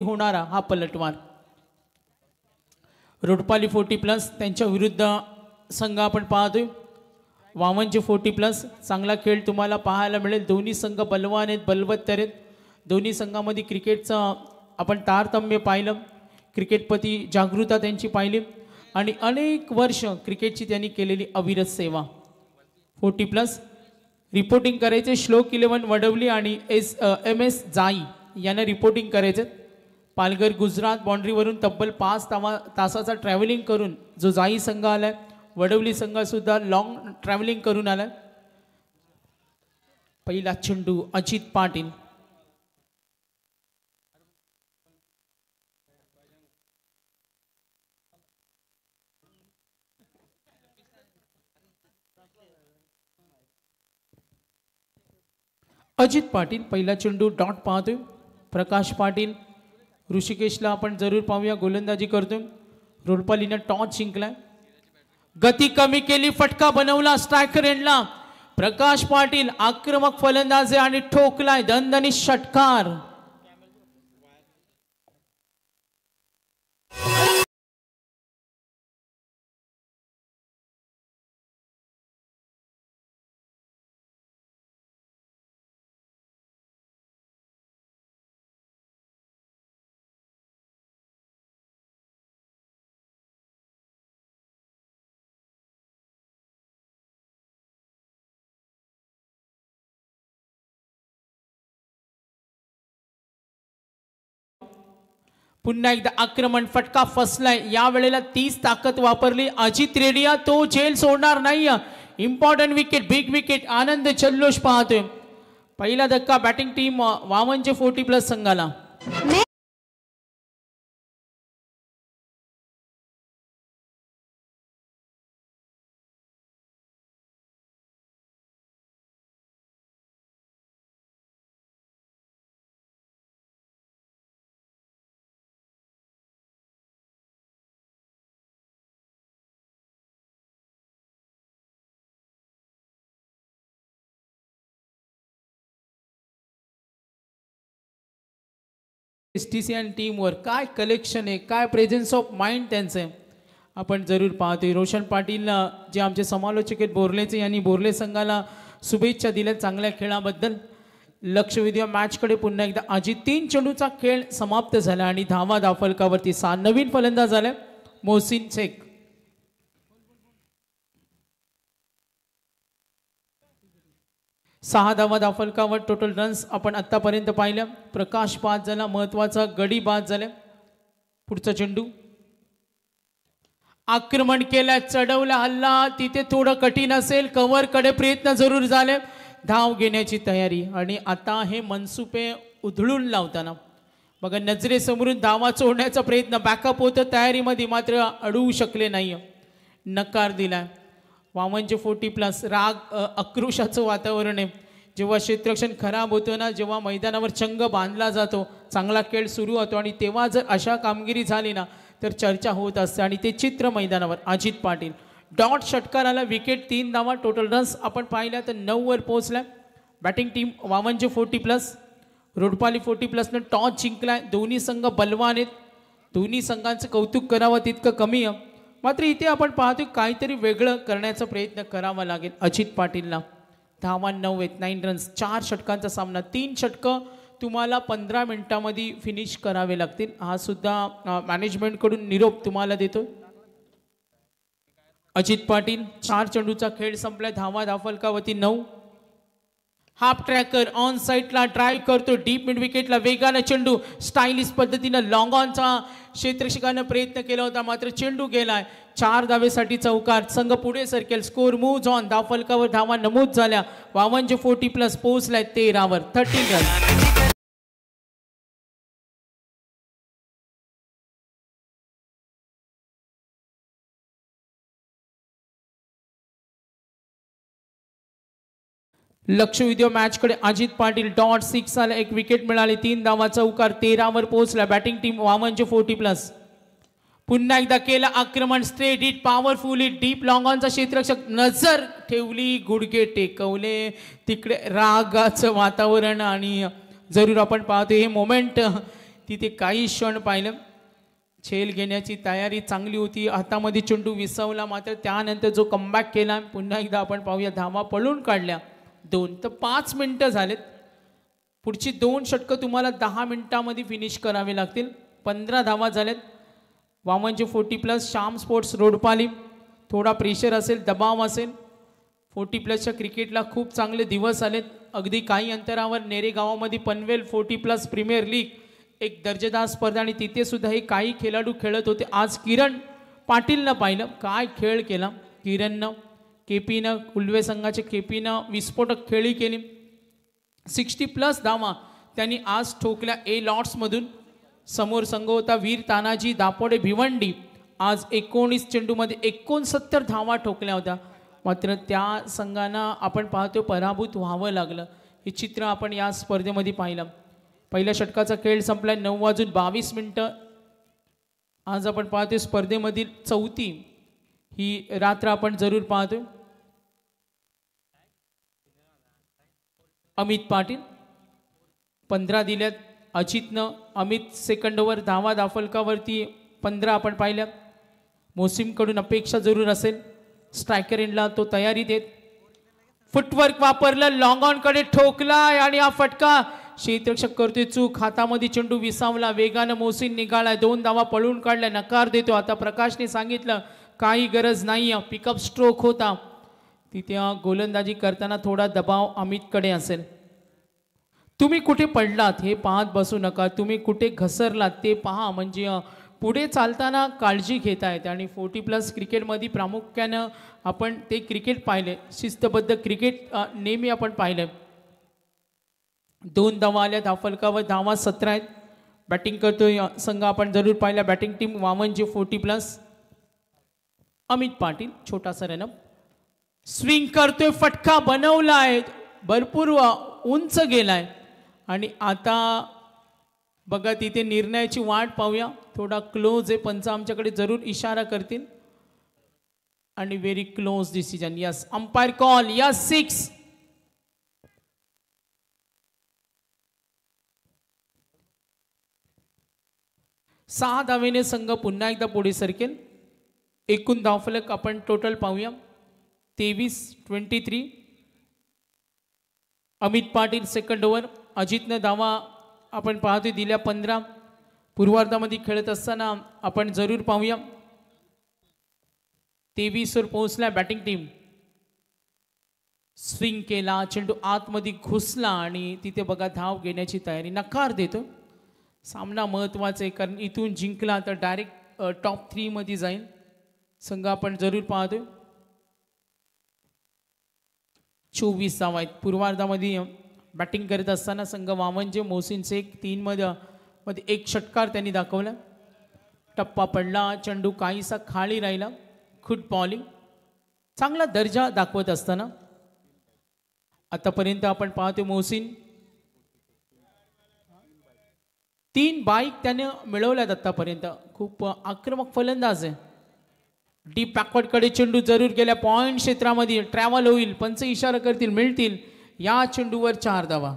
होणारा हा पलटवार रोडपाली 40+ त्यांच्या विरुद्ध संघ आपण पाहतोय वामनचे 40+ चांगला खेळ तुम्हाला पाहायला मिळेल। दोन्ही संघ बलवान आहेत, बलवत्तर आहेत। दोन्ही संघामध्ये क्रिकेटचं आपण तारतम्य पाहिलं, क्रिकेटपती जागृता त्यांची पाहिली आणि अनेक वर्ष क्रिकेटची त्यांनी केलेली अविरत सेवा। 40+ रिपोर्टिंग करायचे श्लोक 11 वडवली आणि MS जाई यांना रिपोर्टिंग करायचे। पालघर गुजरात बाउंड्रीवरून तब्बल 5 तासाचा ट्रॅव्हलिंग करून जो जाई संघ आलाय, वडवली संघ सुद्धा लॉंग ट्रॅव्हलिंग करून आलाय। पहिला चेंडू अजित पाटील, अजित पाटील पहिला चेंडू डॉट पाहतोय। प्रकाश पाटील ऋषिकेशला आपण जरूर पाहूया, गोलंदाजी करतोय। रोडपालीने टॉस जिंकलाय, गती कमी केली, फटका बनवला स्ट्रायकर एंडला। प्रकाश पाटील आक्रमक फलंदाज आणि ठोकलाय दणदणीत षटकार। पुन्हा एकदा आक्रमण, फटका फसलाय। या वेळेला 30 ताकद वापरली अजित रेडिया, तो झेल सोडणार नाही। इम्पॉर्टंट विकेट, बिग विकेट, आनंद जल्लोष पाहतोय। पहिला धक्का बॅटिंग टीम वामनचे 40+ संघाला। STCN टीमवर काय कलेक्शन आहे, काय प्रेझेन्स ऑफ माइंड त्यांचं आपण जरूर पाहतोय। रोशन पाटील जे आमचे समालोचक आहेत बोर्लेचे, यांनी बोर्ले संघाला शुभेच्छा दिल्या चांगल्या खेळाबद्दल। लक्ष वेधूया मॅचकडे पुन्हा एकदा। अजित 3 चेंडूचा खेळ समाप्त झाला आणि धावा दाफलकावरती 6 नवीन फलंदाज आले मोहसिन शेख। 6 धावा दाफलकावर टोटल रन्स आपण आतापर्यंत पाहिल्या। प्रकाश बाद झाला, महत्वाचा गडी बाद झाले। पुढचा चेंडू आक्रमण केला, चढवला हल्ला, तिथे थोडं कठीण असेल, कव्हर कडे प्रयत्न जरूर झाले, धाव घेण्याची तयारी आणि आता हे मनसुपे उधळून लावताना बघा नजरेसमोरून धावा चोडण्याचा प्रयत्न, बॅकअप होतं तयारीमध्ये मात्र अडवू शकले नाही, नकार दिलाय। वामनचे 40+ राग आक्रोशाचं वातावरण आहे। जेव्हा क्षेत्ररक्षण खराब होतं ना, जेव्हा मैदानावर चंग बांधला जातो, चांगला खेळ सुरू होतो आणि तेव्हा जर अशा कामगिरी झाली ना तर चर्चा होत असते आणि ते चित्र मैदानावर। अजित पाटील डॉट षटकाराला विकेट, 3 धावा, टोटल रन्स आपण पाहिल्या तर 9 वर पोहोचलाय। बॅटिंग टीम वामनचे 40+, रोडपाली 40+ ने टॉस जिंकलाय। दोन्ही संघ बलवान आहेत, दोन्ही संघांचं कौतुक करावं तितकं कमी आहे, मात्र इथे आपण पाहतोय काहीतरी वेगळं करण्याचा प्रयत्न करावा लागेल अजित पाटीलला। धावा 9 आहेत, 9 रन्स, 4 षटकांचा सामना, 3 षटकं तुम्हाला 15 मिनिटांमध्ये फिनिश करावे लागतील। हा सुद्धा मॅनेजमेंटकडून निरोप तुम्हाला देतो अजित पाटील। 4 चेंडूचा खेळ संपलाय, धावा दाफलकावरती 9। हाफ ट्रॅकर ऑन साइडला ड्राइव्ह करतो, डीप मिड विकेटला वेगाने चेंडू, स्टाइलिश पद्धतीने लॉंग ऑनचा क्षेत्ररक्षकाने प्रयत्न केला होता मात्र चेंडू गेलाय। 4 धावेसाठी चौकार, संघ पुढे सरकेल, स्कोर मूव्ज ऑन। दाफलकावर धावा नमूद झाल्या, वामनचे 40+ पोहोचलाय 13 वर, 13 रन। लक्ष विद्या मॅचकडे। अजित पाटील डॉट 6 आला, 1 विकेट मिळाली, 3 धावा चौकार, 13 वर पोहोचला। बॅटिंग टीम वामनचे 40+, पुन्हा एकदा केलं आक्रमण, straight hit, powerful hit, deep long ऑनचा क्षेत्ररक्षक नजर ठेवली, गुडघे टेकवले, तिकडे रागाचं वातावरण आणि जरूर आपण पाहतो हे मोमेंट तिथे काही क्षण पाहिलं. झेल घेण्याची तयारी चांगली होती. हातामध्ये चेंडू विसवला, मात्र त्यानंतर जो कमबॅक केला. पुन्हा एकदा आपण पाहूया, धावा पळून काढल्या 2. तर 5 मिनिटं झालेत. पुढची 2 षटकं तुम्हाला 10 मिनिटांमध्ये फिनिश करावी लागतील. 15 धावा झाल्यात. वामनचे 40+ श्याम स्पोर्ट्स रोडपाली. थोडा प्रेशर असेल, दबाव असेल. 40+च्या क्रिकेटला खूप चांगले दिवस आलेत. अगदी काही अंतरावर नेरे गावामध्ये पनवेल 40+ प्रीमियर लीग एक दर्जेदार स्पर्धा, आणि तिथे सुद्धा हे काही खेळाडू खेळत होते. आज किरण पाटीलनं पाहिलं काय खेळ केला किरणनं. केपीनं, उल्वे संघाच्या केपीनं विस्फोटक खेळी केली. 60+ धावा त्यांनी आज ठोकल्या ए लॉट्समधून. समोर संघ होता वीर तानाजी दापोडे भिवंडी. आज 19 चेंडूमध्ये 69 धावा ठोकल्या होत्या. मात्र त्या संघांना आपण पाहतो पराभूत व्हावं लागलं. हे चित्र आपण या स्पर्धेमध्ये पाहिलं. पहिल्या षटकाचा खेळ संपलाय. 9:22. आज आपण पाहतोय स्पर्धेमधील 4थी ही रात्र आपण जरूर पाहतोय. अमित पाटील 15 दिल्यात. अजितनं अमित सेकंड ओव्हर धावा दाफलकावरती 15 आपण पाहिल्या. मोसिमकडून अपेक्षा जरूर असेल. स्ट्रायकर एंडला तो तयारी देत. फुटवर्क वापरलं, लॉंग ऑन कडे ठोकला आणि हा फटका क्षेत्ररक्षक करतोय चूक. हातामध्ये चेंडू विसावला. वेगानं मोसीन निघालाय. 2 धावा पळून काढल्या. नकार देतो. आता प्रकाशने सांगितलं काही गरज नाही, पिकअप स्ट्रोक होता. तिथे गोलंदाजी करताना थोडा दबाव अमितकडे असेल. तुम्ही कुठे पडलात हे पाहत बसू नका. तुम्ही कुठे घसरलात ते पहा, म्हणजे पुढे चालताना काळजी घेता येते. आणि 40+ क्रिकेटमध्ये प्रामुख्यानं आपण ते क्रिकेट पाहिले, शिस्तबद्ध क्रिकेट नेहमी आपण पाहिलं. 2 धावा आल्या धाफलकावर. धावा 17 आहेत. बॅटिंग करतोय संघ आपण जरूर पाहिला. Batting team Vamanji 40+. अमित पाटील छोटासा रनअप. स्विंग करतोय, फटका बनवलाय, भरपूर उंच गेलाय. आणि आता बघा तिथे निर्णयाची वाट पाहूया. थोडा क्लोज आहे. पंच आमच्याकडे जरूर इशारा करतील. आणि very close decision. Yes, umpire call. Yes, 6. 6 धावेने संघ पुन्हा एकदा पुढे सरकेल. एकूण धावफलक आपण टोटल पाहूया. 23-23. Amit Patil second over. अजितनं धावा आपण पाहतोय दिल्या 15. पूर्वार्धामध्ये खेळत असताना आपण जरूर पाहूया 23 वर पोहोचला बॅटिंग टीम. स्विंग केला, चेंडू आतमध्ये घुसला आणि तिथे बघा धाव घेण्याची तयारी. नकार देतो. सामना महत्त्वाचा आहे, कारण इथून जिंकला तर डायरेक्ट टॉप 3 मध्ये जाईल. संघ आपण जरूर पाहतोय. 24 धावा आहेत. पूर्वार्धामध्ये बॅटिंग करत असताना संघ वामनजे मोहसिन शेख 3 मध्ये एक षटकार त्यांनी दाखवला. टप्पा पडला, चेंडू काहीसा खाली राहिला. खुट बॉलिंग चांगला दर्जा दाखवत असताना आतापर्यंत आपण पाहतो मोहसिन 3 बाईक त्याने मिळवल्यात आतापर्यंत. खूप आक्रमक फलंदाज आहे. डीप बॅकवर्डकडे चेंडू जरूर गेल्या. पॉइंट क्षेत्रामध्ये ट्रॅव्हल होईल. पंच इशारा करतील, मिळतील. या चेंडूवर 4 धावा.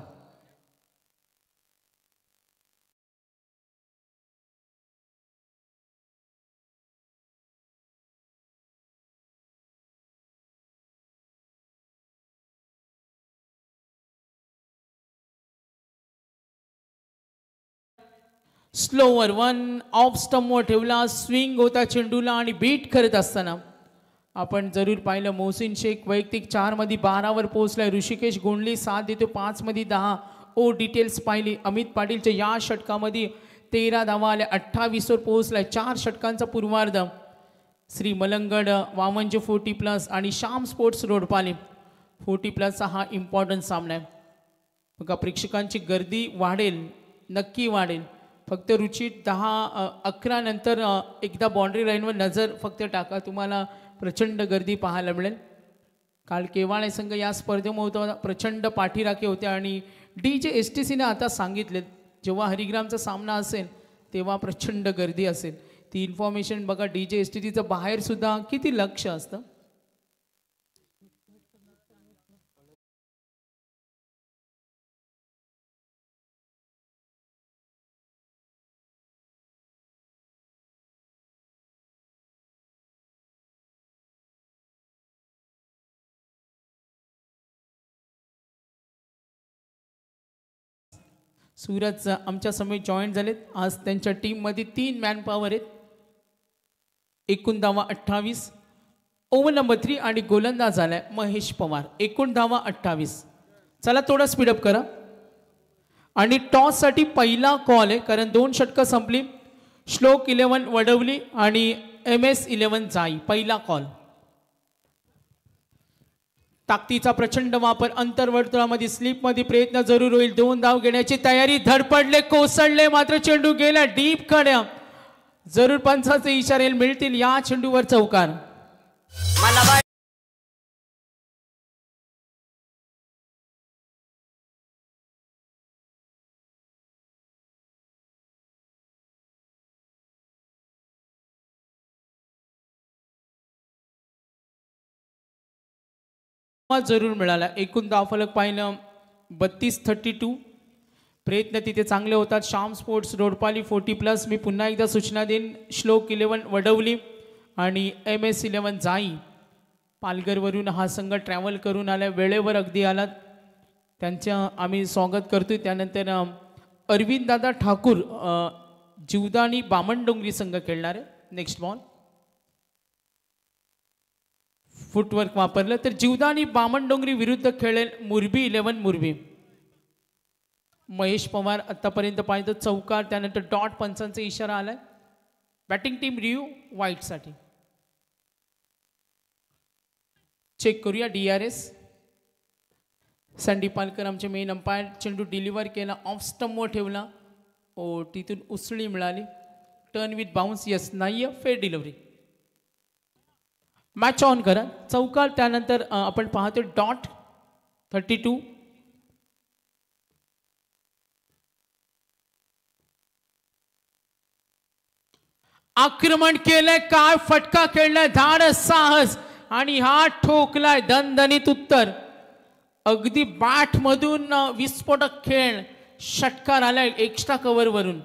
स्लोवर 1 ऑफ स्टंपवर ठेवला. स्विंग होता चेंडूला आणि बीट करत असताना आपण जरूर पाहिलं मोहसिन शेख वैयक्तिक 4 मध्ये 12 वर पोहोचलाय. ऋषिकेश गोंडली 7 देतो 5 मध्ये 10. डिटेल्स पाहिली. अमित पाटीलच्या या षटकामध्ये 13 धावा आल्या. 28 वर पोहोचलाय. 4 षटकांचा पूर्वार्ध. श्री मलंगड वामनजे 40+ आणि श्याम स्पोर्ट्स रोडपाले 40+चा हा इम्पॉर्टंट सामना आहे. बघा प्रेक्षकांची गर्दी वाढेल, नक्की वाढेल. फक्त रुची 10-11 नंतर एकदा बाउंड्री लाईनवर नजर फक्त टाका, तुम्हाला प्रचंड गर्दी पाहायला मिळेल. काल केवाळे संघ या स्पर्धेमध्ये प्रचंड पाठीराखे होते आणि DJSTCने आता सांगितले जेव्हा हरिग्रामचा सामना असेल तेव्हा प्रचंड गर्दी असेल. ती इन्फॉर्मेशन बघा. DJSTCचं बाहेर सुद्धा किती लक्ष असतं. सूरज आमच्या समेत जॉईन झालेत. आज त्यांच्या टीममध्ये 3 मॅन पॉवर आहेत. एकूण धावा 28. ओव्हर नंबर 3 आणि गोलंदाज झालाय महेश पवार. एकूण धावा 28. चला थोडं स्पीडअप करा. आणि टॉससाठी पहिला कॉल आहे, कारण 2 षटकं संपली. श्लोक 11 वडवली आणि MS 11 जाई. पहिला कॉल. ताकदीचा प्रचंड वापर. अंतर्वर्तुळामध्ये स्लिपमध्ये प्रयत्न जरूर होईल. 2 धाव घेण्याची तयारी. धडपडले, कोसळले, मात्र चेंडू गेला डीप कडे. जरूर पंचाचे इशारे मिळतील. या चेंडूवर चौकार. जरूर मिळाला. एकूण धावफलक पाहिलं 32-32. प्रयत्न तिथे चांगले होतात. श्याम स्पोर्ट्स रोडपाली 40+. मी पुन्हा एकदा सूचना देईन. श्लोक 11 वडवली आणि MS 11 जाई. पालघरवरून हा संघ ट्रॅव्हल करून आला. वेळेवर अगदी आलात. त्यांचं आम्ही स्वागत करतोय. त्यानंतर अरविंद दादा ठाकूर जीवदानी बामणडोंगरी संघ खेळणार आहे. Next ball. फुटवर्क वापरलं तर जीवदानी बामणडोंगरी विरुद्ध खेळेल मुरबी 11 मुरबी. महेश पवार आतापर्यंत पाहिजे चौकार. त्यानंतर डॉट. पंचांचा इशारा आलाय. बॅटिंग टीम रिव्ह्यू व्हाईटसाठी. चेक करूया DRS. संदीप पालकर आमचे मेन अंपायर. चेंडू डिलिव्हर केला, ऑफ स्टंपवर ठेवला. ओ तिथून उसळी मिळाली. Turn with bounce. यस नाही फेअर डिलिव्हरी. मॅच ऑन करा. चौकार. त्यानंतर आपण पाहतो डॉट 32. आक्रमण केलंय. काय फटका खेळलाय. धाडस, साहस आणि हा ठोकलाय दणदणीत उत्तर. अगदी बॅट मधून विस्फोटक खेळ. षटकार आलाय एक्स्ट्रा कव्हर वरून.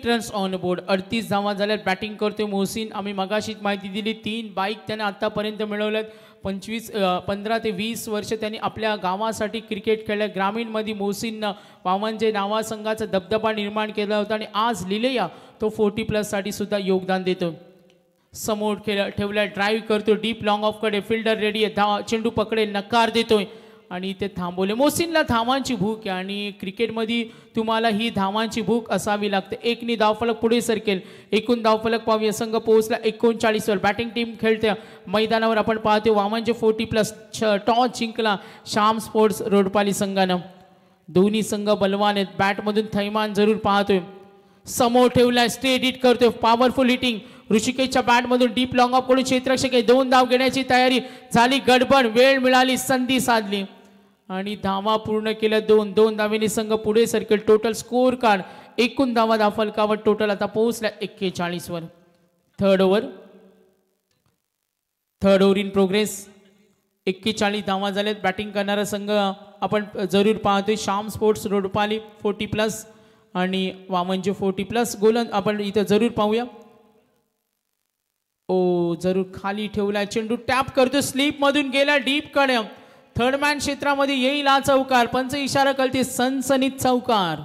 Runs on board. 38 धावा झाल्यात. बॅटिंग करतोय मोहसिन. आम्ही मगाशीच माहिती दिली. 3 बाईक त्याने आतापर्यंत मिळवल्यात. 15 ते 20 वर्ष त्यांनी आपल्या गावासाठी क्रिकेट खेळलं. ग्रामीणमध्ये मोहसिन वामनजे नावा संघाचा दबदबा निर्माण केला होता आणि आज लिलेया तो 40+ साठी सुद्धा योगदान देतो. समोर ठेवलाय. ड्राईव्ह करतो. डीप लॉंग ऑफ कडे. फिल्डर रेडी आहे. चेंडू पकडेल. नकार देतोय आणि ते थांबवले. मोहसिनला धावांची भूक आहे आणि क्रिकेटमध्ये तुम्हाला ही धावांची भूक असावी लागते. 1 धावफलक पुढे सरकेल. एकूण धावफलक पाहूया. संघ पोहोचला 39 वर. बॅटिंग टीम खेळते मैदानावर. आपण पाहतो वामनजे 40+. टॉस जिंकला श्याम स्पोर्ट्स रोडपाली संघानं. दोन्ही संघ बलवान आहेत. बॅटमधून थैमान जरूर पाहतोय. समोर ठेवलाय. स्ट्रेट हिट करतोय. Powerful hitting. ऋषिकेशच्या बॅटमधून डीप लॉंग ऑफ कडून क्षेत्ररक्षक 2 धाव घेण्याची तयारी झाली. गडबड. वेळ मिळाली. संधी साधली आणि धावा पूर्ण केल्या. 2 धावेने संघ पुढे सरकेल. Total score card. एकूण धावा धावफलकावर टोटल आता पोहोचल्या 41 वर. Third over in progress. 41 धावा झाल्यात. बॅटिंग करणारा संघ आपण जरूर पाहतोय श्याम स्पोर्ट्स रोडपाली 40+ आणि वामनजे 40+. गोलंदाज आपण इथं जरूर पाहूया. ओ जरूर खाली ठेवलाय. चेंडू टॅप करतो. स्लीप मधून गेला डीप कडे. थर्ड मॅन क्षेत्रामध्ये येईल हा चौकार. पंच इशारा कळते. सनसनीत चौकार.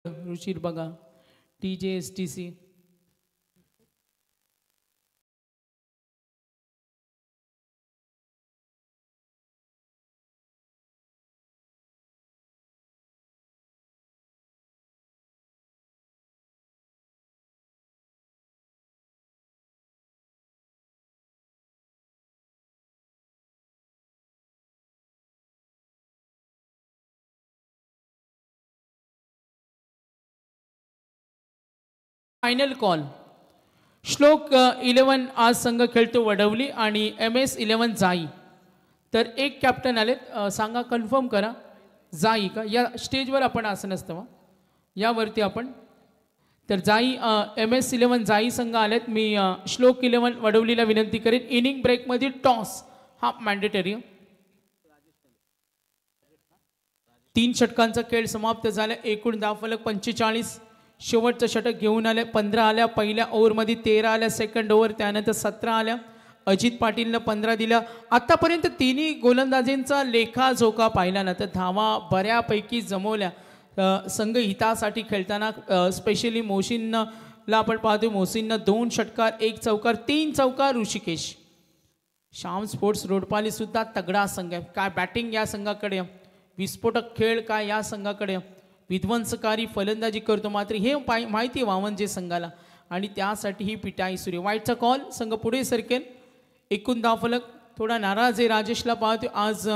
रुचिर बघा. TJSTC final call. श्लोक 11 आज संघ खेळतो वडवली आणि MS11 जाई. तर एक कॅप्टन आलेत, सांगा कन्फर्म करा. जाई का या स्टेजवर आपण असं नसतं वा यावरती आपण. तर जाई MS11 जाई संघ आलेत. मी श्लोक 11 वडवलीला विनंती करेन. इनिंग ब्रेकमध्ये टॉस हा मॅन्डेटरी. 3 षटकांचा खेळ समाप्त झाला. एकूण धावफलक 45. शेवटचं षटक घेऊन आले 15 आल्या. पहिल्या ओव्हरमध्ये 13 आल्या. सेकंड ओव्हर त्यानंतर 17 आल्या. अजित पाटीलनं 15 दिल्या. आतापर्यंत तिन्ही गोलंदाजींचा लेखाजोखा पाहिला ना तर धावा बऱ्यापैकी जमवल्या. संघ हितासाठी खेळताना स्पेशली मोहसिनला आपण पाहतो. मोहसिननं 2 षटकार 1 चौकार 3 चौकार. ऋषिकेश श्याम स्पोर्ट्स रोडपाली सुद्धा तगडा संघ आहे. काय बॅटिंग या संघाकडे, विस्फोटक खेळ काय या संघाकडे, विध्वंसकारी फलंदाजी करतो. मात्र हे माहिती आहे वामनजे संघाला आणि त्यासाठी ही पिटाई सुरू. वाईटचा कॉल. संघ पुढे सरकेल. एकूण धावफलक थोडा नाराज आहे. राजेशला पाहतो आज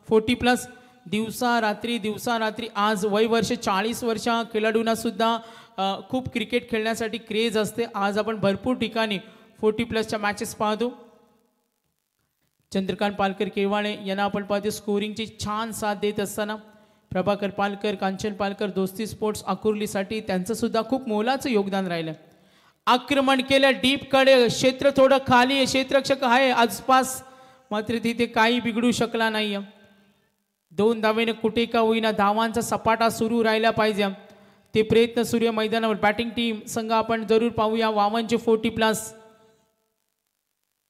40+ दिवसा रात्री. आज वय वर्ष 40 वर्षा खेळाडूंना सुद्धा खूप क्रिकेट खेळण्यासाठी क्रेज असते. आज आपण भरपूर ठिकाणी 40+ मॅचेस पाहतो. चंद्रकांत पालकर केवाळे यांना आपण पाहतो स्कोरिंगची छान साथ देत असताना. प्रभाकर पालकर, कांचन पालकर, दोस्ती स्पोर्ट्स आकुर्लीसाठी त्यांचं सुद्धा खूप मोलाचं योगदान राहिलं. आक्रमण केलं डीपकडे. क्षेत्र थोडं खाली आहे. क्षेत्ररक्षक आहे आसपास मात्र तिथे काही बिघडू शकला नाही. 2 धावेने कुठे का होईना धावांचा सपाटा सुरू राहिला पाहिजे. ते प्रयत्न सुरू मैदानावर. बॅटिंग टीम संघ आपण जरूर पाहूया. वामनचे 40+.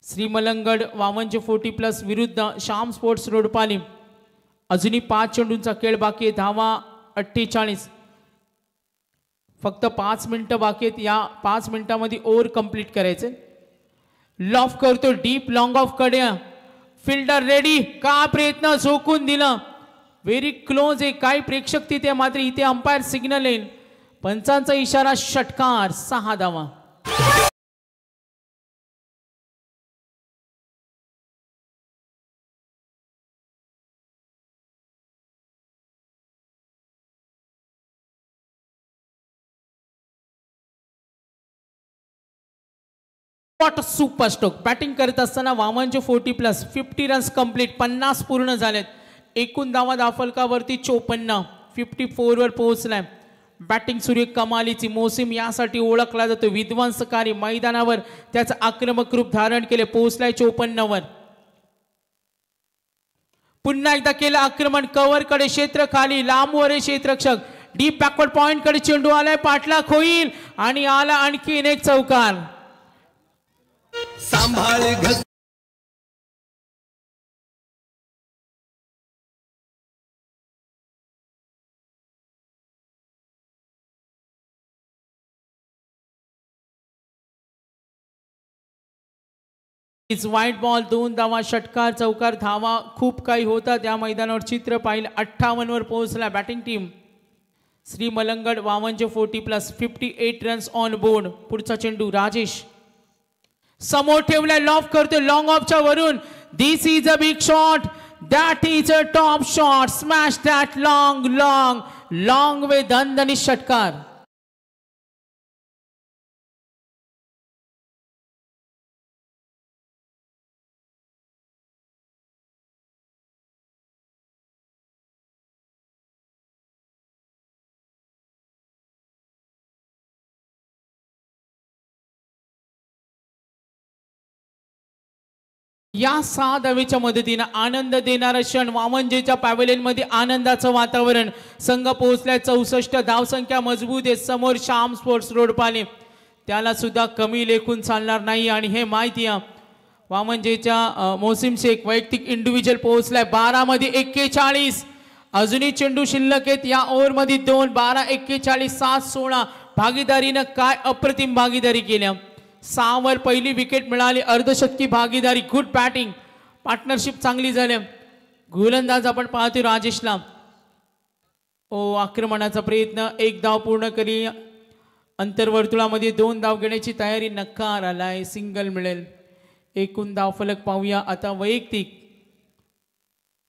श्रीमलंगड वामनचे 40+ विरुद्ध श्याम स्पोर्ट्स रोडपाली. अजूनही 5 चेंडूंचा खेळ बाकी आहे. धावा 48. फक्त 5 मिनिटं बाकी आहेत. या 5 मिनिटांमध्ये ओव्हर कंप्लीट करायचे. लॉफ करतो डीप लॉंग ऑफ कडे. Fielder ready. का प्रयत्न झोकून दिलं. व्हेरी क्लोज आहे. काही प्रेक्षक तिथे मात्र इथे अंपायर सिग्नल येईल. पंचांचा इशारा. षटकार. 6 धावा. What super stroke. बॅटिंग करत असताना वामनचे 40+. 50 रन्स कंप्लीट. 50 पूर्ण झालेत. एकूण धावा धावफलकावरती 54. 54 वर पोहोचलाय. बॅटिंग सुरू कमालीची. मोसिम यासाठी ओळखला जातो. विध्वंसकारी मैदानावर त्याचं आक्रमक रूप धारण केले. पोहोचलाय 54 वर. पुन्हा एकदा केलं आक्रमण. कव्हर कडे क्षेत्र खाली. लांबवर आहे क्षेत्ररक्षक. डीप बॅकवर्ड पॉइंट कडे चेंडू आलाय. पाठलाग होईल आणि आला आणखीन एक चौकार. सांभाळ वाईट बॉल. 2 धावा. षटकार चौकार धावा खूप काही होता त्या मैदानावर. चित्र पाहिलं. 58 वर पोहोचला बॅटिंग टीम. श्री मलंगड वामनचे 40+. 58 रन्स ऑन बोर्ड. पुढचा चेंडू राजेश समोर ठेवलाय. लॉफ करतो लॉंग ऑफच्या वरून. This is a big shot. That is a top shot. Smash that long long long way. दणदणीत षटकार. या 6 धावेच्या मदतीने आनंद देणारा क्षण. वामनजेच्या पॅव्हेलियन मध्ये आनंदाचं वातावरण. संघ पोहोचलाय 64. धावसंख्या मजबूत आहे. समोर श्याम स्पोर्ट्स रोडपाले. त्याला सुद्धा कमी लेखून चालणार नाही आणि हे माहिती आहे. वामनजेच्या मोसिम शेख वैयक्तिक इंडिव्हिज्युअल पोहोचलाय 12 मध्ये 41. अजूनही चेंडू शिल्लक आहेत. या ओव्हर मध्ये 2. 12 41 7 16. भागीदारीनं काय अप्रतिम भागीदारी केल्या. 6 वर पहिली विकेट मिळाली. अर्धशतकी भागीदारी. Good batting. पार्टनरशिप चांगली झाली. गोलंदाज आपण पाहतो राजेशला. आक्रमणाचा प्रयत्न. 1 धाव पूर्ण करी. अंतर्वर्तुळामध्ये 2 धाव घेण्याची तयारी. नकार आलाय. सिंगल मिळेल. एकूण धावफलक पाहूया आता. वैयक्तिक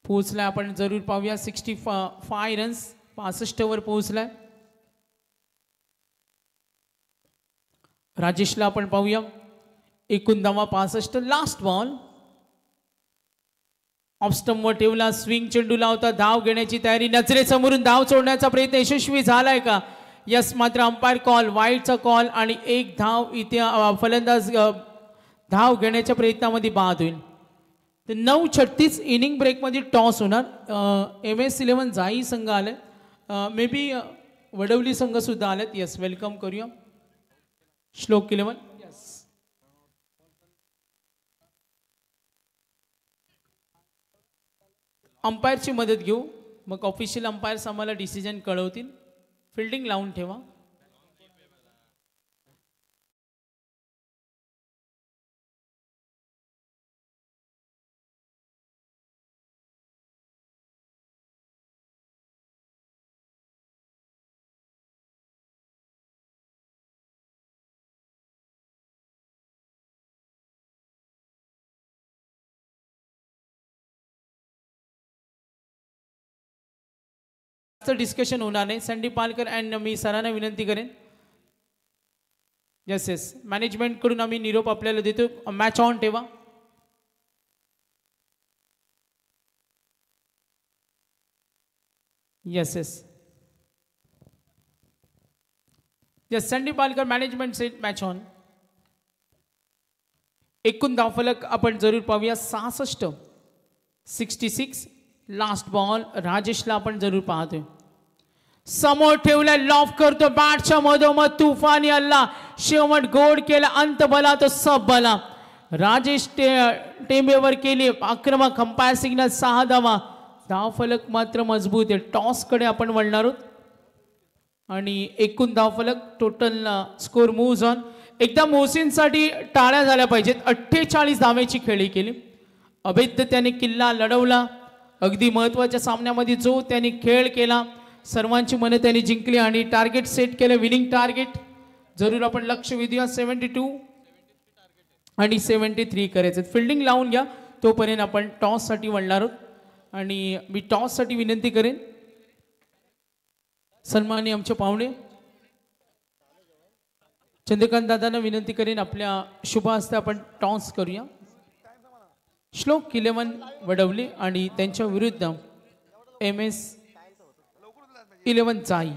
पोहोचलाय आपण जरूर पाहूया. 65 रन्स. 65 वर पोहोचलाय. राजेशला आपण पाहूया. एकूण धावा 65. लास्ट बॉल ऑफ स्टंपवर ठेवला. स्विंग चेंडूला होता. धाव घेण्याची तयारी. नजरेसमोरून धाव सोडण्याचा प्रयत्न यशस्वी झालाय का? यस. मात्र अंपायर कॉल वाईडचा कॉल आणि एक धाव इथे फलंदाज धाव घेण्याच्या प्रयत्नामध्ये बाद होईल. तर 9:36 इनिंग ब्रेकमध्ये टॉस होणार. MS11 जाई संघ आले. मे बी वडवली संघ सुद्धा आलेत. यस, वेलकम करूया. श्लोक 11. यस, अंपायरची मदत घेऊ. मग ऑफिशियल अंपायर्स आम्हाला डिसिजन कळवतील. फिल्डिंग लावून ठेवा. डिस्कशन होणार नाही. संदीप पालकर अँड मी सरांना विनंती करेन. यस यस, मॅनेजमेंट कडून आम्ही निरोप आपल्याला देतो. मॅच ऑन ठेवा. Yes yes yes, Sandeep Palkar management set match on. एकूण धावफलक आपण जरूर पाहूया. 66. लास्ट बॉल राजेशला आपण जरूर पाहतोय. समोर ठेवलाय. लॉफ करतो. बॅटच्या मधोमध तुफानी हल्ला. शेवट गोड केला. अंत बला तो सब बला. राजेश टेंबेवर केली आक्रमक. अंपायर सिग्नल 6 धावा. धावफलक मात्र मजबूत आहे. टॉस कडे आपण वळणार आहोत आणि एकूण धावफलक टोटल स्कोर मूव्ज ऑन. एकदा मोहसिनसाठी टाळ्या झाल्या पाहिजेत. 48 धावेची खेळी केली. अभेद्य त्याने किल्ला लढवला. अगदी महत्त्वाच्या सामन्यामध्ये जो त्यांनी खेळ केला, सर्वांची मने त्यांनी जिंकली आणि टार्गेट सेट केलं. विनिंग टार्गेट जरूर आपण लक्ष वेधूया. 72 आणि 73 करायचं. फिल्डिंग लावून घ्या. तोपर्यंत आपण टॉससाठी वळणार आहोत आणि मी टॉससाठी विनंती करेन सन्माननीय आमचे पाहुणे चंद्रकांत दादांना विनंती करेन आपल्या शुभ हस्ते आपण टॉस करूया. श्लोक 11 वडवले आणि त्यांच्या विरुद्ध MS11 जाई.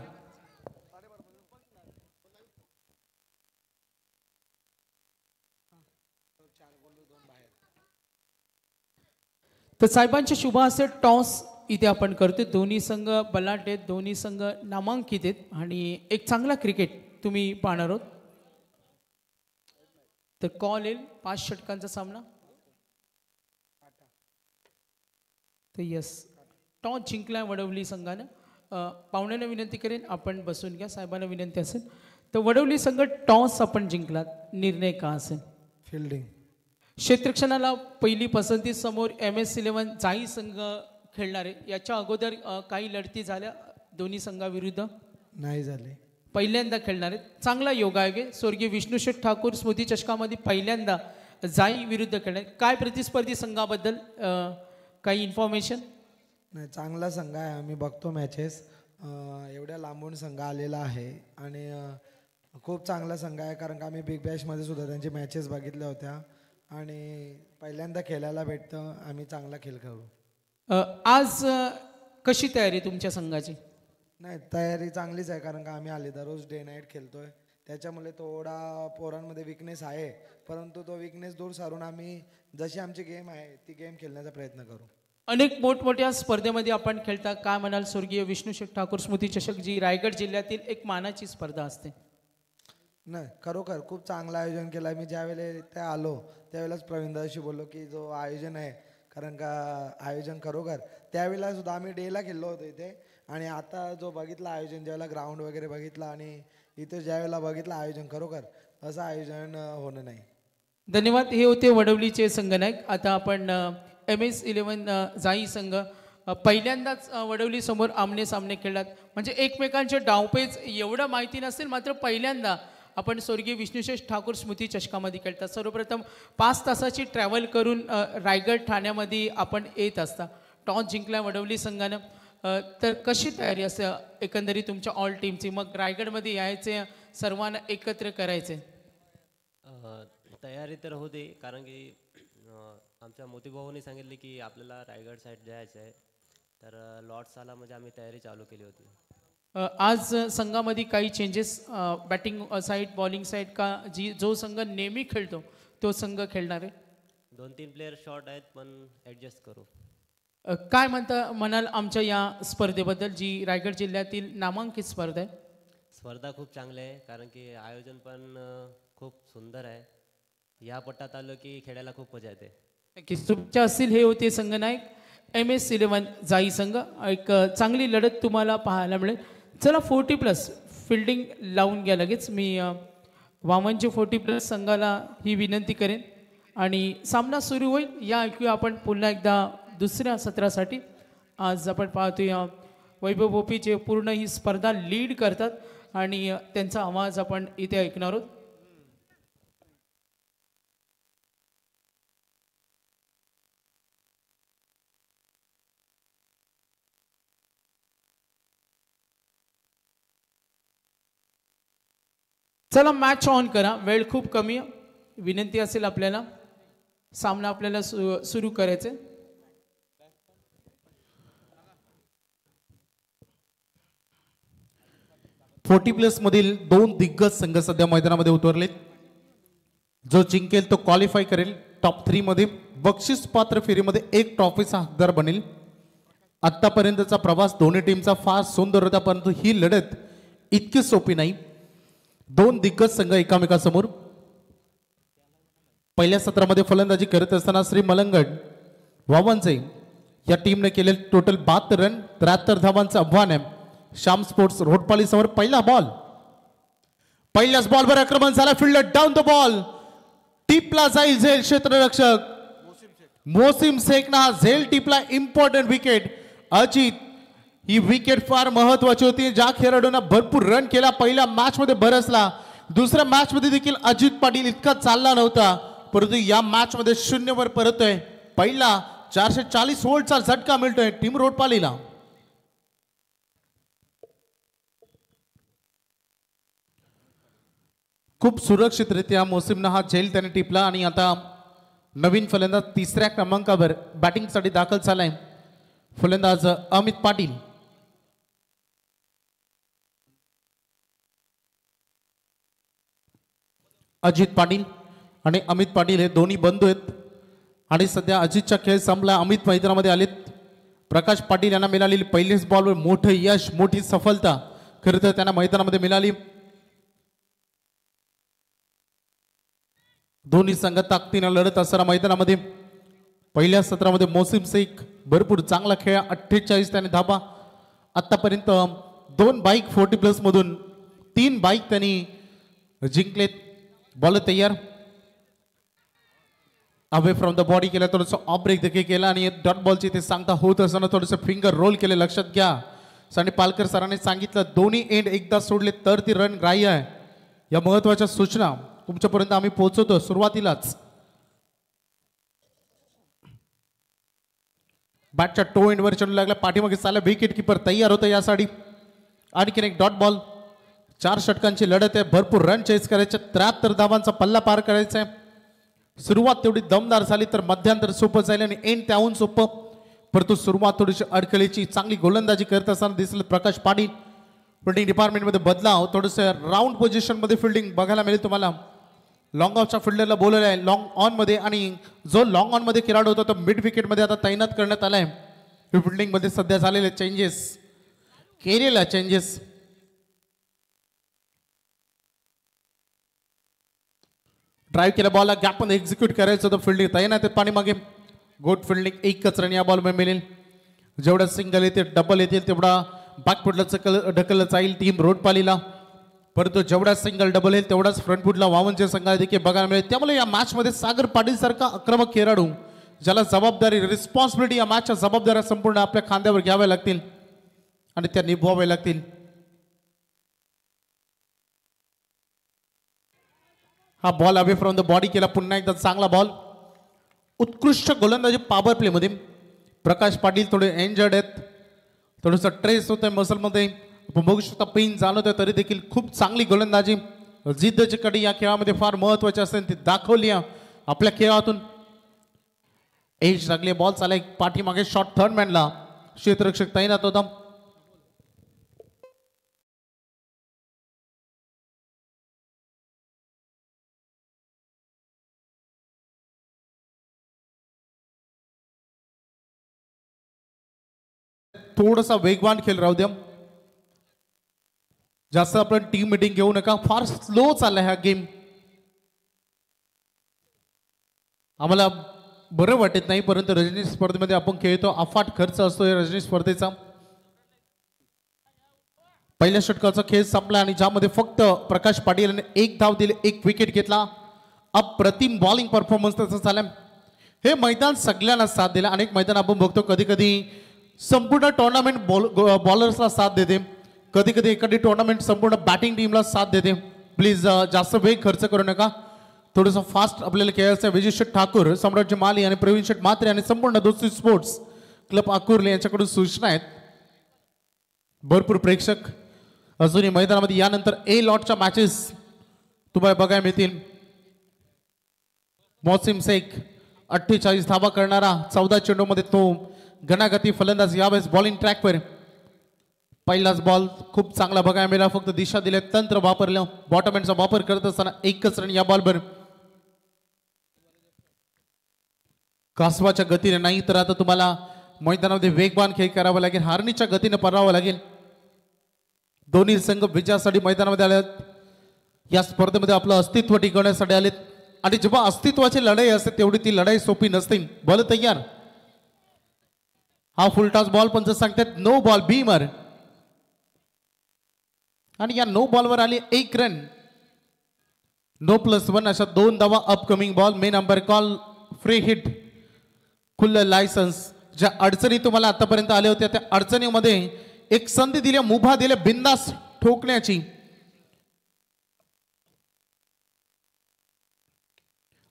तर साहेबांच्या शुभ हस्ते टॉस इथे आपण करतो. दोन्ही संघ बलाढ्य आहेत. दोन्ही संघ नामांकित आहेत आणि एक चांगला क्रिकेट तुम्ही पाहणार आहोत. तर कॉल येईल 5 षटकांचा सामना. तर यस, टॉस जिंकला वडवली संघानं. पाहुण्यांना विनंती करेन आपण बसून घ्या. साहेबांना विनंती असेल तर वडवली संघ टॉस आपण जिंकलात. निर्णय का असेल? फिल्डिंग. क्षेत्ररक्षणाला पहिली पसंती समोर MS11 जाई संघ खेळणार आहे. याच्या अगोदर काही लढती झाल्या दोन्ही संघाविरुद्ध? नाही झाले. पहिल्यांदा खेळणार आहेत. चांगला योगायोग आहे. स्वर्गीय विष्णुशेठ ठाकूर स्मृती चषकामध्ये पहिल्यांदा जाई विरुद्ध खेळणार. काय प्रतिस्पर्धी संघाबद्दल काही इन्फॉर्मेशन? नाही, चांगला संघ आहे. आम्ही बघतो मॅचेस. एवढ्या लांबून संघ आलेला आहे आणि खूप चांगला संघ आहे. कारण का आम्ही बिग बॅशमध्ये सुद्धा त्यांची मॅचेस बघितल्या होत्या आणि पहिल्यांदा खेळायला भेटतं. आम्ही चांगला खेळ खेळू. आज कशी तयारी तुमच्या संघाची? नाही, तयारी चांगलीच आहे. कारण का आम्ही आले दररोज डे नाईट खेळतोय. त्याच्यामुळे थोडा पोरांमध्ये विकनेस आहे, परंतु तो विकनेस दूर सारून आम्ही जशी आमची गेम आहे ती गेम खेळण्याचा प्रयत्न करू. अनेक मोठमोठ्या स्पर्धेमध्ये आपण खेळता. काय म्हणाल? स्वर्गीय विष्णुशेठ ठाकूर स्मृती चषक जी रायगड जिल्ह्यातील एक मानाची स्पर्धा असते. नाही, खरोखर खूप चांगलं आयोजन केलं आहे. मी ज्यावेळेला इथे आलो त्यावेळेलाच प्रवीणदाशी बोललो की जो आयोजन आहे, कारण का आयोजन खरोखर त्यावेळेला सुद्धा आम्ही डेला खेळलो होतो इथे आणि आता जो बघितला आयोजन, ज्यावेळेला ग्राउंड वगैरे बघितला आणि इथे ज्यावेळेला बघितलं आयोजन, खरोखर असं आयोजन होणं नाही. धन्यवाद. हे होते वडवलीचे संघनायक. आता आपण MS11 जाई संघ पहिल्यांदाच वडवली समोर आमने सामने खेळतात. म्हणजे एकमेकांचे डावपेच एवढं माहिती नसेल, मात्र पहिल्यांदा आपण स्वर्गीय विष्णुशेठ ठाकूर स्मृती चषकामध्ये खेळतात. सर्वप्रथम 5 तासाची ट्रॅव्हल करून रायगड ठाण्यामध्ये आपण येत असता. टॉस जिंकला वडवली संघानं. तर कशी तयारी असते एकंदरीत तुमच्या ऑल टीमची? मग रायगडमध्ये यायचे, सर्वांना एकत्र करायचे? तयारी तर होती, कारण की आमच्या मोतीभाऊनी सांगितले की आपल्याला रायगड साईड जायचं आहे, तर लॉट्स आला म्हणजे आम्ही तयारी चालू केली होती. आज संघामध्ये काही changes batting side bowling side का जो संघ नेहमी खेळतो तो संघ खेळणार आहे? 2-3 प्लेयर शॉर्ट आहेत, पण ॲडजस्ट करू. काय म्हणाल आमच्या या स्पर्धेबद्दल, जी रायगड जिल्ह्यातील नामांकित स्पर्धा आहे? स्पर्धा खूप चांगली आहे, कारण की आयोजन पण खूप सुंदर आहे. या पट्टात आलो की खेळायला खूप मजा येते. नक्कीच तुमच्या असतील. हे होते संघनायक MS11 जाई संघ. एक चांगली लढत तुम्हाला पाहायला मिळेल. चला 40+ फिल्डिंग लावून घ्या लगेच. मी वामनचे 40+ संघाला ही विनंती करेन आणि सामना सुरू होईल. या ऐकूया आपण पुन्हा एकदा दुसऱ्या सत्रासाठी. आज आपण पाहतोय वैभव भोपीचे पूर्ण ही स्पर्धा लीड करतात आणि त्यांचा आवाज आपण इथे ऐकणार आहोत. चला मॅच ऑन करा. वेळ खूप कमी आहे. विनंती असेल आपल्याला, सामना आपल्याला सुरू करायचे. $40+ मधील 2 दिग्गज संघ सध्या मैदानामध्ये उतरलेत. जो जिंकेल तो क्वालिफाय करेल टॉप 3 मध्ये. बक्षीस पात्र फेरीमध्ये 1 ट्रॉफीचा हकदार बनेल. आतापर्यंतचा प्रवास दोन्ही टीमचा फार सुंदर होता, परंतु ही लढत इतकी सोपी नाही. 2 दिग्गज संघ एकामेकासमोर. पहिल्या सत्रामध्ये फलंदाजी करत असताना श्री मलंगड वावनचे या टीमने केले टोटल 72 रन, 73 धावांचं आव्हान आहे श्याम स्पोर्ट्स रोडपाली समोर. पहिला बॉल, पहिल्याच बॉलवर आक्रमण झाला. फिल्डर डाऊन द बॉल, टिपला जाईल झेल क्षेत्ररक्षक मोसिम शेखना. झेल टिपला, इम्पॉर्टंट विकेट. अजित, ही विकेट फार महत्वाची होती. ज्या खेळाडूंना भरपूर रन केला पहिल्या मॅच मध्ये बरसला, दुसऱ्या मॅच मध्ये देखील अजित पाटील इतका चालला नव्हता, परंतु या मॅच मध्ये 0 वर परतोय. पहिला 440 वोल्टचा झटका मिळतोय टीम रोडपालीला. खूप सुरक्षितरित्या मोसिमनं हा झेल त्याने टिपला आणि आता नवीन फलंदाज 3ऱ्या क्रमांकावर बॅटिंगसाठी दाखल झालाय. फलंदाज अमित पाटील. अजित पाटील आणि अमित पाटील हे दोन्ही बंधू आहेत आणि सध्या अजितचा खेळ संपला. अमित मैदानामध्ये आलेत. प्रकाश पाटील यांना मिळालेली पहिल्याच बॉलवर मोठं यश, मोठी सफलता खरं तर त्यांना मैदानामध्ये मिळाली. दोन्ही संघ ताकदीने लढत असताना मैदानामध्ये पहिल्या सत्रामध्ये मोसिम शेख भरपूर चांगला खेळ. 48 त्याने धाबा. आतापर्यंत 2 बाईक 40+ मधून 3 बाईक त्यांनी जिंकलेत. बॉल तयार, अवे फ्रॉम द बॉडी केला, थोडंसं ऑफ ब्रेक देखील केला आणि डॉट बॉलची ते सांगता होत असताना थोडंसं फिंगर रोल केले. लक्षात घ्या, साने पालकर सरांनी सांगितलं दोन्ही एंड एकदा सोडले तर ती रन ग्राह्य आहे. या महत्वाच्या सूचना तुमच्यापर्यंत आम्ही पोहोचवतो सुरुवातीलाच. बॅटच्या टो एंडवर चढू लागला. पाठीमागे चालला विकेट किपर तयार होतं यासाठी. आणखीन एक डॉट बॉल. 4 षटकांची लढत आहे. भरपूर रन चेस करायचे. 73 धावांचा पल्ला पार करायचा आहे. सुरुवात तेवढी दमदार झाली तर मध्यांतर सोपं जाईल आणि एंड त्याहून सोपं, परंतु सुरुवात थोडीशी अडकळीची. चांगली गोलंदाजी करत असताना दिसलं प्रकाश पाटील. फिल्डिंग डिपार्टमेंटमध्ये बदलाव, थोडंसं राऊंड पोझिशनमध्ये फिल्डिंग बघायला मिळेल तुम्हाला. लॉंग ऑफच्या फिल्डरला बोलवलं आहे लॉंग ऑन मध्ये आणि जो लॉंग ऑन मध्ये खेळाडू होता तो मिड विकेट मध्ये आता तैनात करण्यात आलाय. फिल्डिंग मध्ये सध्या झालेले चेंजेस, केलेला चेंजेस. ड्राईव्ह केला बॉलला गॅप मध्ये एक्झिक्यूट करायचं होतं. फिल्डिंग तैनात आहे पाणी मागे. Good fielding. 1च रन या बॉलमध्ये मिळेल. जेवढा सिंगल येते डबल येतील तेवढा बॅकफुटला ढकललं जाईल टीम रोडपालीला, परंतु जेवढा सिंगल डबल येईल तेवढाच फ्रंटफुटला वावनच्या संघाला देखील बघायला मिळेल. त्यामुळे या मॅच मध्ये सागर पाटील सारखा आक्रमक खेळाडू ज्याला जबाबदारी, रिस्पॉन्सिबिलिटी, या मॅचच्या जबाबदाऱ्या संपूर्ण आपल्या खांद्यावर घ्याव्या लागतील आणि त्या निभवाव्या लागतील. हा ball away from the body केला. पुन्हा एकदा चांगला बॉल. उत्कृष्ट गोलंदाजी पॉवर प्ले मध्ये. प्रकाश पाटील थोडे एंजर्ड आहेत, थोडंसं ट्रेस होत आहे मसलमध्ये. बघू शकता पेन जाणवत आहे तरी देखील खूप चांगली गोलंदाजी. जिद्दची कडी या खेळामध्ये फार महत्वाची असते ती दाखवली आपल्या खेळातून. एज लागली, बॉल चालाय पाठीमागे, शॉट थर्ड मॅनला क्षेत्ररक्षक तैनात होता. थोडासा वेगवान खेळ राहू द्या, जास्त आपण टीम मीटिंग घेऊ नका, फार स्लो चाललाय हा गेम. आम्हाला बरं वाटत नाही, परंतु रजनी स्पर्धेमध्ये आपण खेळतो, अफाट खर्च असतो या रजनी स्पर्धेचा. पहिल्या षटकाचा खेळ संपला आणि ज्यामध्ये फक्त प्रकाश पाटील यांनी 1 धाव दिले, 1 विकेट घेतला. अप्रतिम बॉलिंग परफॉर्मन्स त्याचा झाला. हे मैदान सगळ्यांना साथ दिला. अनेक मैदान आपण बघतो कधी कधी संपूर्ण टुर्नामेंट बॉलर्सला साथ देते, कधी कधी एखादी टुर्नामेंट संपूर्ण बॅटिंग टीमला साथ देते. प्लीज जास्त वेळ खर्च करू नका, थोडंसं फास्ट आपल्याला खेळायचं. विजय शेठ ठाकूर, सम्राट माली आणि प्रवीण शेठ म्हात्रे आणि संपूर्ण दोस्ती स्पोर्ट्स क्लब आकुर्ले यांच्याकडून सूचना आहेत. भरपूर प्रेक्षक अजूनही मैदानामध्ये. यानंतर ए लॉटच्या मॅचेस तुम्हाला बघायला मिळतील. मोहसिम शेख 48 धावा करणारा 14 चेंडूमध्ये तो घणागती फलंदाज, यावेळेस बॉलिंग ट्रॅकवर. पहिलाच बॉल खूप चांगला बघायला मिळाला, फक्त दिशा दिले, तंत्र वापरलं. बॉटमॅनचा वापर करत असताना 1च रन या बॉलवर. कासवाच्या गतीने नाही तर आता तुम्हाला मैदानामध्ये वेगवान खेळ करावा लागेल, हार्नीच्या गतीने परावं लागेल. दोन्ही संघ विजयासाठी मैदानामध्ये आले. या स्पर्धेमध्ये आपलं अस्तित्व टिकवण्यासाठी आलेत आणि जेव्हा अस्तित्वाची लढाई असते तेवढी ती लढाई सोपी नसते. बॉल तयार, हा फुलटॉस बॉल, पंच सांगतात नो बॉल बीमर. आणि या नो बॉलवर आली 1 रन. नो +1 अशा 2 धावा. Upcoming ball, main umpire call, free hit, खुल्लं लायसन्स. ज्या अडचणी तुम्हाला आतापर्यंत आल्या होत्या त्या अडचणीमध्ये एक संधी दिल्या, मुभा दिल्या बिंदास ठोकण्याची.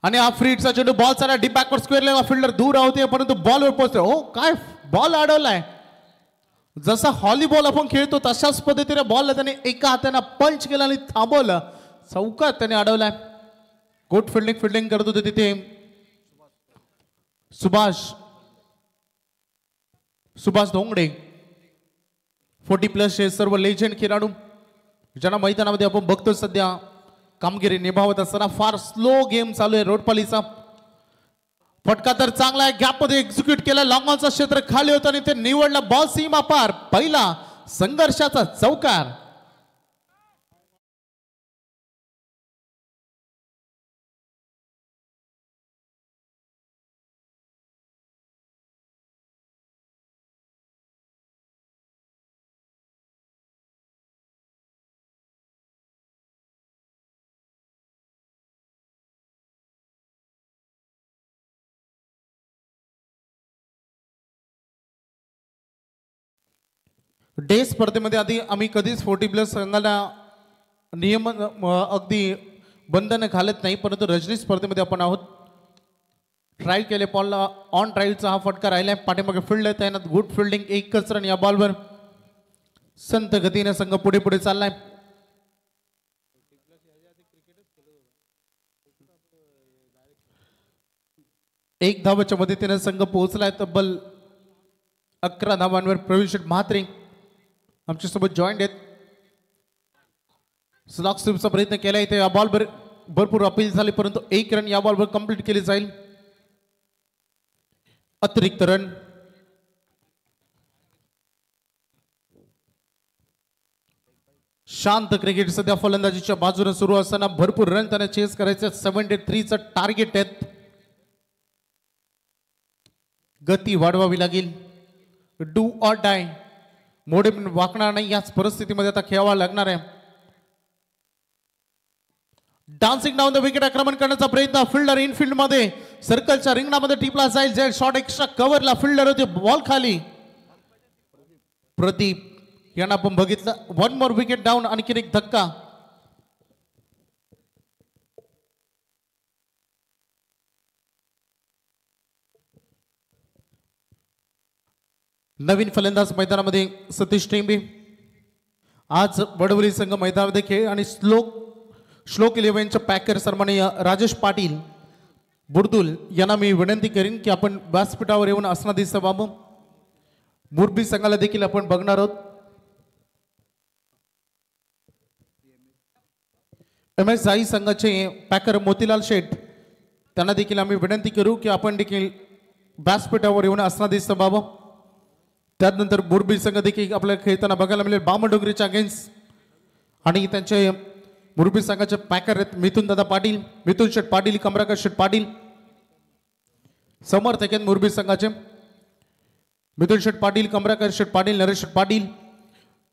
आणि हा फ्री हिटचा चेंडू, बॉल चाला डीप बॅकवर्ड स्क्वेअरला, फिल्डर दूर होते परंतु बॉलवर पोहोचते. ओ काय बॉल अडवलाय. जसा हॉलीबॉल आपण खेळतो तशाच पद्धतीने बॉल त्याने एका हाताने पंच केला आणि थांबवलं, चौकात त्याने अडवलाय. गुड फिल्डिंग करत होते तिथे सुभाष धोंगडे. 40+ हे सर्व लेजेंड खेळाडू ज्यांना मैदानामध्ये आपण बघतो सध्या कामगिरी निभावत असताना. फार स्लो गेम चालू आहे रोडपालीचा. फटका तर चांगला आहे, गॅप मध्ये एक्झिक्यूट केला, लॉंग ऑनचा क्षेत्र खाली होता आणि ते निवडला बॉल सीमा पार. पहिला संघर्षाचा चौकार. डे स्पर्धेमध्ये आधी आम्ही कधीच 40+ संघाला नियम अगदी बंधन घालत नाही, परंतु रजनी स्पर्धेमध्ये आपण आहोत. ट्राय केले बॉलला, ऑन ट्रायलचा हा फटका राहिलाय. पाठीमागे फील्ड आहे त्यानं गुड फिल्डिंग, 1च रन या बॉलवर. संत गतीने संघ पुढे पुढे चाललाय. एक धावाच्या मदतीने संघ पोहोचलाय तब्बल 11 धावांवर. प्रवीण शेठ म्हात्रे आमच्यासोबत जॉईंट आहेत. स्लॉक स्वीपचा प्रयत्न केला इथे, या बॉलवर भरपूर अपील झाली परंतु 1 रन या बॉलवर कंप्लीट केली जाईल. अतिरिक्त रन. शांत क्रिकेट सध्या फलंदाजीच्या बाजूने सुरू असताना भरपूर रन त्यांना चेस करायचे. 73चं टार्गेट आहेत. गती वाढवावी लागेल. डू ऑर डाय, मोडे वाकणार नाही याच परिस्थितीमध्ये आता खेळावा लागणार आहे. डान्सिंग डाऊन द विकेट आक्रमण करण्याचा प्रयत्न. फिल्डर इनफिल्ड मध्ये सर्कलच्या रिंगणामध्ये टिपला जाईल. जाईल शॉट एक्स्ट्रा कव्हरला, फिल्डर होते बॉल खाली. प्रदीप यांना आपण बघितलं. 1 मोर विकेट डाऊन. आणखीन एक धक्का. नवीन फलंदाज मैदानामध्ये सतीश टेंबे. आज वडवली संघ मैदानामध्ये खेळ आणि श्लोक 11चे पॅकर सन्माननीय राजेश पाटील बुर्दुल यांना मी विनंती करीन की आपण व्यासपीठावर येऊन आसनाधीश व्हावं. मुरबी संघाला देखील आपण बघणार आहोत. MS जाई संघाचे पॅकर मोतीलाल शेठ त्यांना देखील आम्ही विनंती करू की आपण देखील व्यासपीठावर येऊन आसनाधीश व्हावं. त्यानंतर मुरबी संघ देखील आपल्याला खेळताना बघायला मिळेल बामणडोंगरीच्या अगेन्स्ट आणि त्यांचे मुरबी संघाचे पॅकर आहेत मिथुन दादा पाटील, मिथुन शेठ पाटील, कमराकर शेठ पाटील. समर्थक आहेत मुरबी संघाचे मिथुन शेठ पाटील, कमराकर शेठ पाटील, नरेश शेठ पाटील,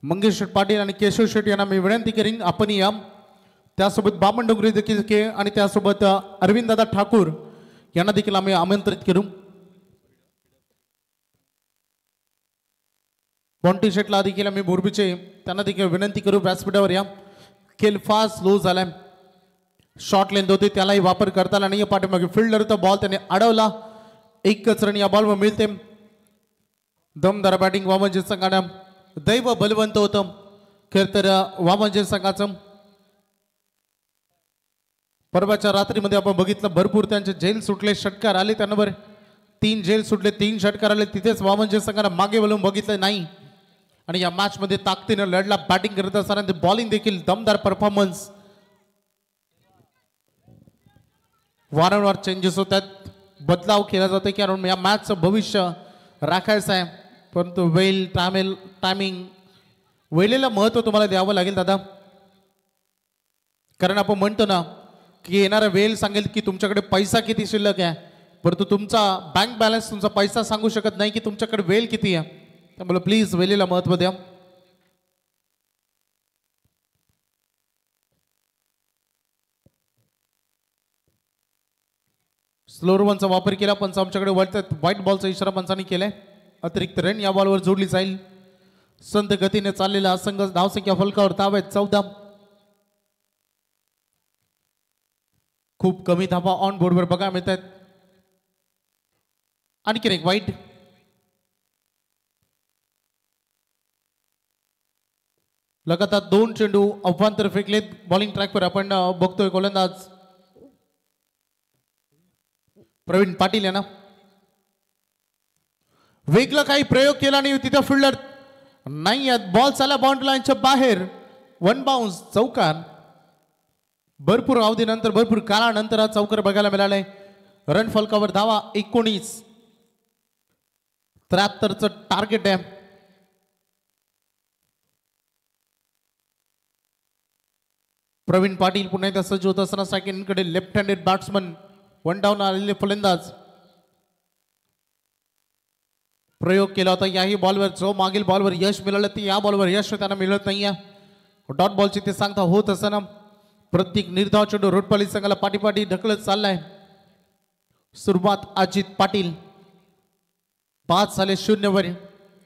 मंगेश शेठ पाटील आणि केशव शेठ यांना मी विनंती करीन आपण या. त्यासोबत बामणडोंगरी देखील खेळ आणि त्यासोबत अरविंद दादा ठाकूर यांना देखील आम्ही आमंत्रित करू. बॉन्टी शेटला देखील आम्ही मुरबीचे त्यांना देखील विनंती करू व्यासपीठावर या. खेळ फास्ट लो झालाय. शॉर्ट लेंथ होती त्यालाही वापर करता आला नाही. पाठीमागे फिल्डर बॉल त्याने अडवला. एकच रन या बॉलवर मिळते. दमदार बॅटिंग वामनजी संघानं दैव बलवंत होतं खेळ तर वामनजी संघाचं. परवाच्या रात्रीमध्ये आपण बघितलं भरपूर त्यांचे झेल सुटले, षटकार आले त्यांवर 3 झेल सुटले, 3 षटकार आले. तिथेच वामनजी संघानं मागे वळून बघितलं नाही आणि या मॅच मध्ये ताकदीनं लढला. बॅटिंग करत असताना बॉलिंग देखील दमदार परफॉर्मन्स. वारंवार चेंजेस होतात, बदलाव केला जातो कारण या मॅचचं भविष्य राखायचं आहे. परंतु वेल टायमिंग वेळेला महत्व तुम्हाला द्यावं लागेल दादा. कारण आपण म्हणतो ना की येणारा वेळ सांगेल की तुमच्याकडे पैसा किती शिल्लक आहे, परंतु तुमचा बँक बॅलन्स तुमचा पैसा सांगू शकत नाही की तुमच्याकडे वेळ किती आहे. त्यामुळे प्लीज वेळेला महत्व द्या. स्लोअर वनचा वापर केला. पंच आमच्याकडे व्हाईट बॉलचा इशारा पंचांनी केलाय. अतिरिक्त रन या बॉलवर जोडली जाईल. संत गतीने चाललेला संघ धावसंख्या फलकावर ताव आहे 14. खूप कमी धावा ऑन बोर्डवर बघा मिळत आहेत. आणखी एक वाईट. लगातार 2 चेंडू अफवांतर फेकलेत. बॉलिंग ट्रॅकवर आपण बघतोय गोलंदाज प्रवीण पाटील यांना. वेगळा काही प्रयोग केला नाही तिथं फिल्डर नाही आहेत. बॉल चाला बाउंड्री लाईनच्या बाहेर. 1 बाउन्स चौकार. भरपूर अवधीनंतर भरपूर काळानंतर हा चौकार बघायला मिळालाय. रन फलकावर धावा 19. 73चं टार्गेट आहे. प्रवीण पाटील पुन्हा एकदा सज्ज होत असताना सेकंडकडे लेफ्ट हँडेड बॅट्समन 1 डाऊन आलेले फलंदाज. प्रयोग केला होता याही बॉलवर. जो मागील बॉलवर यश मिळालं ते या बॉलवर यश त्यांना मिळत नाहीये. डॉट बॉलची ते सांगता होत असताना प्रत्येक निर्धाव चेंडू रोडपाली संघाला पाठीपाठी ढकलत चाललाय. सुरुवात अजित पाटील 5 झाले 0 वर.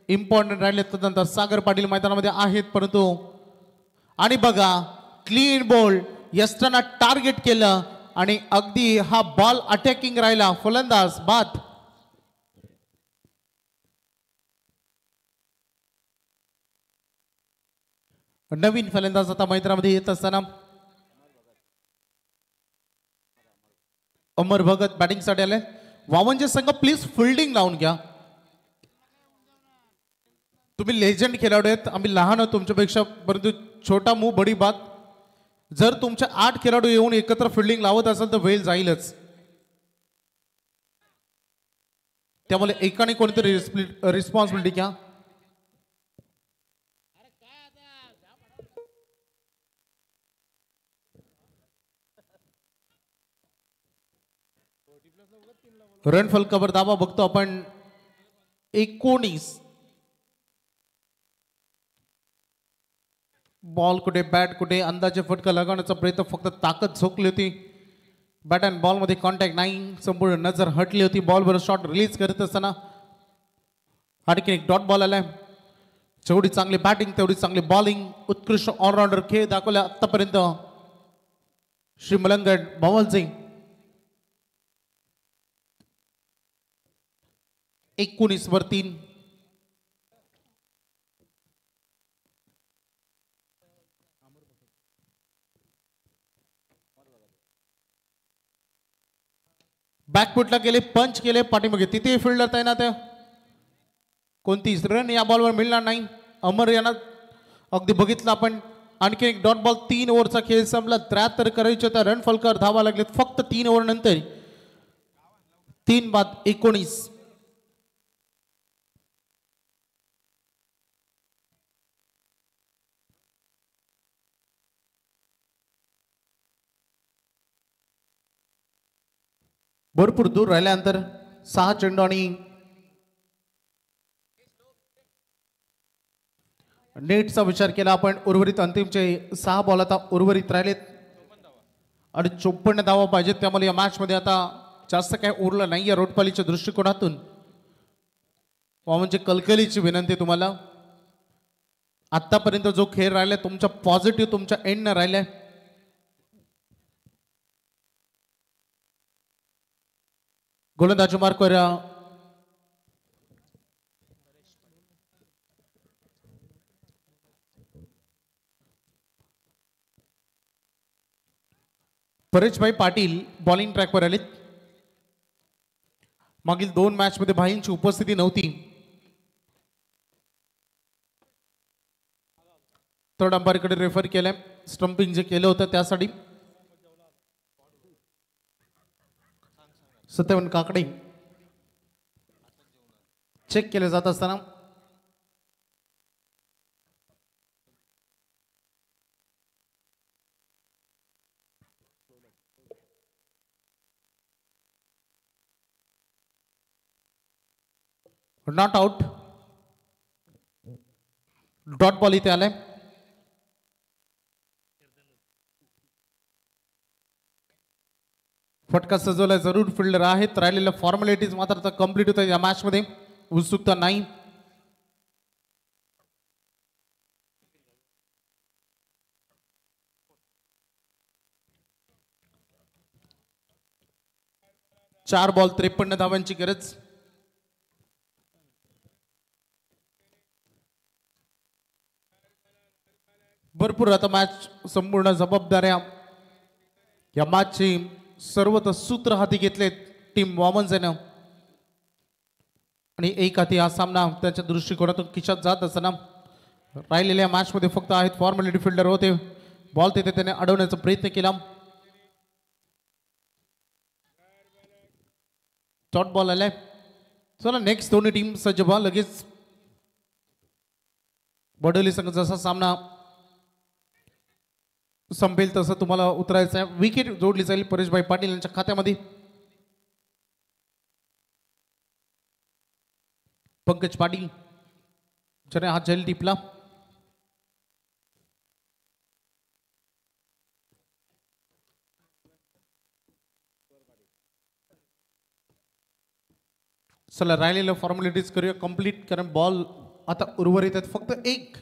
इम्पॉर्टंट राहिले तदनंतर सागर पाटील मैदानामध्ये आहेत परंतु आणि बघा क्लीन बॉल यस्टाना टार्गेट केलं आणि अगदी हा बॉल अटॅकिंग राहिला. फलंदाज बाद. नवीन फलंदाज आता मैदानामध्ये येत असताना अमर भगत बॅटिंग साठी आले. वामनचे संघ प्लीज फिल्डिंग लावून घ्या. तुम्ही लेजंड खेळाडू आहेत. आम्ही लहान आहोत तुमच्यापेक्षा परंतु छोटा मुंह बडी बात. जर तुमचे 8 खेळाडू येऊन एकत्र फिल्डिंग लावत असेल तर वेळ जाईलच. त्यामुळे एकाने कोणीतरी रिस्पॉन्सिबिलिटी घ्या. रन फलकावर दावा बघतो आपण 19. बॉल कुठे बॅट कुठे अंदाजे फटका लगावण्याचा प्रयत्न फक्त ताकद झोकली होती. बॅट अँड बॉल मध्ये कॉन्टॅक्ट नाही. संपूर्ण नजर हटली होती. बॉलवर शॉट रिलीज करत असताना आणखी एक डॉट बॉल आलाय. जेवढी चांगली बॅटिंग तेवढी चांगली बॉलिंग. उत्कृष्ट ऑलराऊंडर खेळ दाखवला आतापर्यंत श्री मलंगड भवनसिंग. 19 वर 3. बॅकफुटला गेले, पंच केले पाठीमागे, तिथे फिल्डर तैनात आहे. कोणतीच रन या बॉलवर मिळणार नाही. अमर यांना अगदी बघितलं आपण. आणखी एक डॉट बॉल. 3 ओव्हरचा खेळ संपला. 73 करायचे होता. रन फलकर धावा लागलेत फक्त 3 ओव्हर नंतर. 3 बाद 19. भरपूर दूर राहिल्यानंतर 6 चेंडू आणि नेटचा विचार केला आपण. उर्वरित अंतिमचे 6 बॉल आता उर्वरित राहिलेत आणि 54 धावा पाहिजेत. त्यामुळे या मॅच मध्ये आता जास्त काय उरलं नाहीये रोटपालीच्या दृष्टिकोनातून. म्हणजे कलकलीची विनंती तुम्हाला, आतापर्यंत जो खेळ राहिलाय तुमच्या पॉझिटिव्ह तुमच्या एंडनं राहिलाय. गोलंदाजी मार्कवर परेशभाई पाटील बॉलिंग ट्रॅकवर आलेत. मागील 2 मॅच मध्ये भाईंची उपस्थिती नव्हती. थर्ड अंपायरकडे रेफर केलंय. स्टंपिंग जे केलं होतं त्यासाठी. 57 काकडे चेक केले जात असताना नॉट आउट. डॉट बॉल इथे आलाय. फटका सजवलाय. जरूर फिल्डर आहेत. राहिलेल्या फॉर्मॅलिटीज मात्र आता कंप्लीट होत या मॅच मध्ये. उत्सुकता नाही. चार बॉल 53 धावांची गरज. भरपूर आता मॅच संपूर्ण जबाबदाऱ्या या मॅचची सर्वत्र सूत्र हाती घेतलेत टीम वॉमन्सनं. आणि एक हाती हा सामना त्याच्या दृष्टिकोनातून खिशात जात असताना राहिलेल्या मॅच मध्ये फक्त आहेत फॉर्मॅलिटी फिल्डर होते. बॉल तिथे त्याने अडवण्याचा प्रयत्न केला. डॉट बॉल आलाय. चला नेक्स्ट दोन्ही टीम सज्ज व्हा. लगेच बडोली संघ जसा सामना संपेल तसं तुम्हाला उतरायचं आहे. विकेट जोडली जाईल परेशभाई पाटील यांच्या खात्यामध्ये. पंकज पाटील ज्याने हा झेल टिपला. चला राहिलेलं फॉर्मॅलिटीज करूया कंप्लीट, कारण बॉल आता उर्वरित आहेत फक्त एक.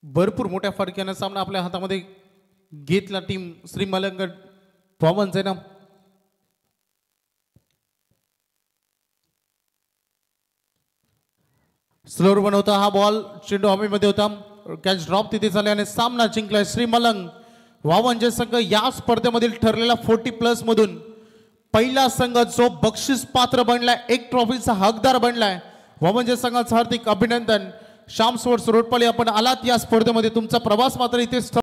भरपूर मोठ्या फरकाने सामना आपल्या हातामध्ये घेतला टीम श्री मलंगड वॉमन्स आहे ना. स्लोअर बनवता हा बॉल. चेंडू हवेमध्ये होता. कॅच ड्रॉप तिथे झाले आणि सामना जिंकलाय श्री मलंग वावंजे संघ. या स्पर्धेमधील ठरलेला 40+ मधून पहिला संघ जो बक्षीस पात्र बनलाय, एक ट्रॉफीचा हकदार बनलाय. वावंजे संघाचं हार्दिक अभिनंदन. श्याम स्पोर्ट्स रोटपाली आपण आलात या स्पर्धेमध्ये. तुमचा प्रवास मात्र इथे